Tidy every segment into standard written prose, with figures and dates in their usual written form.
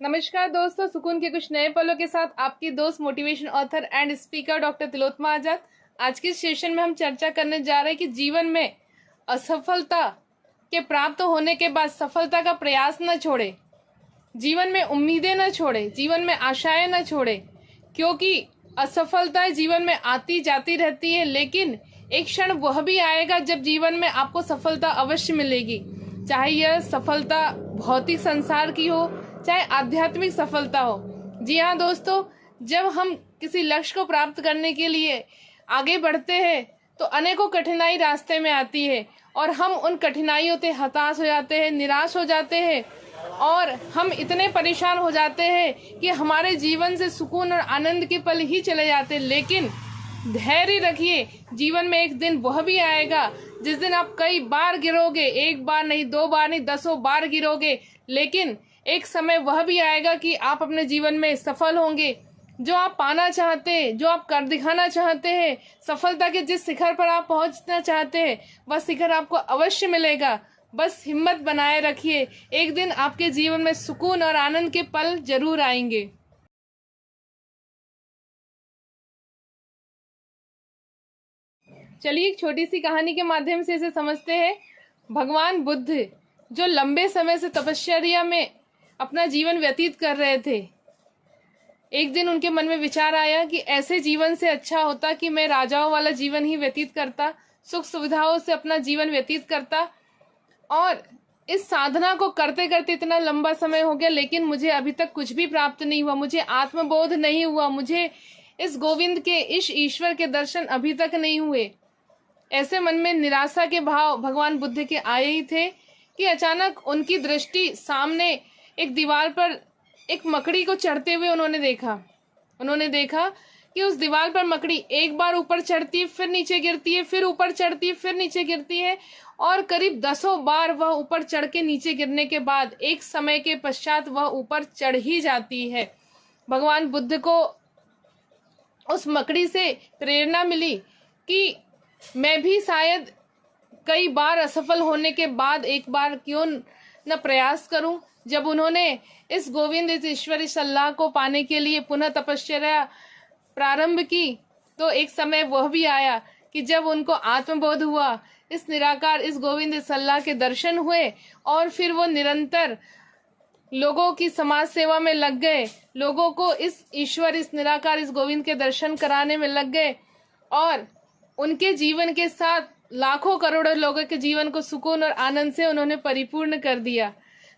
नमस्कार दोस्तों, सुकून के कुछ नए पलों के साथ आपकी दोस्त motivation author and speaker doctor Tilottama Azad. आज के सेशन में हम चर्चा करने जा रहे हैं कि जीवन में असफलता के प्राप्त होने के बाद सफलता का प्रयास न छोड़े, जीवन में उम्मीदें न छोड़े, जीवन में आशाएं न छोड़े, क्योंकि असफलताएं जीवन में आती जाती रहती है, लेकिन एक क्षण वह भी आएगा जब जीवन में आपको सफलता अवश्य मिलेगी। चाहे यह सफलता भौतिक संसार की हो, चाहे आध्यात्मिक सफलता हो। जी हाँ दोस्तों, जब हम किसी लक्ष्य को प्राप्त करने के लिए आगे बढ़ते हैं तो अनेकों कठिनाई रास्ते में आती है और हम उन कठिनाइयों से हताश हो जाते हैं, निराश हो जाते हैं और हम इतने परेशान हो जाते हैं कि हमारे जीवन से सुकून और आनंद के पल ही चले जाते हैं। लेकिन धैर्य रखिए, जीवन में एक दिन वह भी आएगा जिस दिन आप कई बार गिरोगे, एक बार नहीं, दो बार नहीं, दसों बार गिरोगे, लेकिन एक समय वह भी आएगा कि आप अपने जीवन में सफल होंगे। जो आप पाना चाहते हैं, जो आप कर दिखाना चाहते हैं, सफलता के जिस शिखर पर आप पहुंचना चाहते हैं, वह शिखर आपको अवश्य मिलेगा। बस हिम्मत बनाए रखिए, एक दिन आपके जीवन में सुकून और आनंद के पल जरूर आएंगे। चलिए एक छोटी सी कहानी के माध्यम से इसे समझते हैं। भगवान बुद्ध जो लंबे समय से तपश्चर्या में अपना जीवन व्यतीत कर रहे थे, एक दिन उनके मन में विचार आया कि ऐसे जीवन से अच्छा होता कि मैं राजाओं वाला जीवन ही व्यतीत करता, सुख सुविधाओं से अपना जीवन व्यतीत करता। और इस साधना को करते करते इतना लंबा समय हो गया, लेकिन मुझे अभी तक कुछ भी प्राप्त नहीं हुआ, मुझे आत्मबोध नहीं हुआ, मुझे इस गोविंद के, इस ईश्वर के दर्शन अभी तक नहीं हुए। ऐसे मन में निराशा के भाव भगवान बुद्ध के आए ही थे कि अचानक उनकी दृष्टि सामने एक दीवार पर एक मकड़ी को चढ़ते हुए उन्होंने देखा कि उस दीवार पर मकड़ी एक बार ऊपर चढ़ती है, फिर नीचे गिरती है, फिर ऊपर चढ़ती है, फिर नीचे गिरती है और करीब 10 बार वह ऊपर चढ़ के नीचे गिरने के बाद एक समय के पश्चात वह ऊपर चढ़ ही जाती है। भगवान बुद्ध को उस मकड़ी से प्रेरणा मिली कि मैं भी शायद कई बार असफल होने के बाद एक बार क्यों न प्रयास करूं। जब उन्होंने इस गोविंद, इस ईश्वरी सलाह को पाने के लिए पुनः तपश्चर्या प्रारंभ की, तो एक समय वह भी आया कि जब उनको आत्मबोध हुआ, इस निराकार, इस गोविंद सलाह के दर्शन हुए और फिर वो निरंतर लोगों की समाज सेवा में लग गए, लोगों को इस ईश्वर, इस निराकार, इस गोविंद के दर्शन कराने में लग गए और उनके जीवन के साथ लाखों करोड़ों लोगों के जीवन को सुकून और आनंद से उन्होंने परिपूर्ण कर दिया।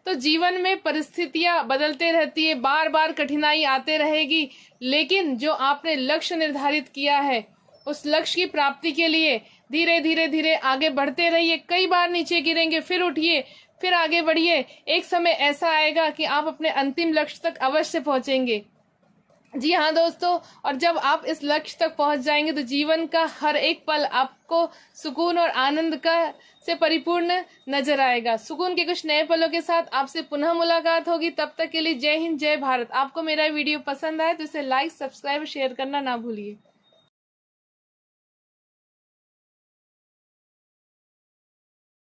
तो जीवन में परिस्थितियां बदलते रहती है, बार बार कठिनाई आते रहेगी, लेकिन जो आपने लक्ष्य निर्धारित किया है उस लक्ष्य की प्राप्ति के लिए धीरे धीरे धीरे आगे बढ़ते रहिए। कई बार नीचे गिरेंगे, फिर उठिए, फिर आगे बढ़िए। एक समय ऐसा आएगा कि आप अपने अंतिम लक्ष्य तक अवश्य पहुंचेंगे। जी हाँ दोस्तों, और जब आप इस लक्ष्य तक पहुंच जाएंगे तो जीवन का हर एक पल आपको सुकून और आनंद का से परिपूर्ण नजर आएगा। सुकून के कुछ नए पलों के साथ आपसे पुनः मुलाकात होगी। तब तक के लिए जय हिंद, जय भारत। आपको मेरा वीडियो पसंद आए तो इसे लाइक, सब्सक्राइब, शेयर करना ना भूलिए।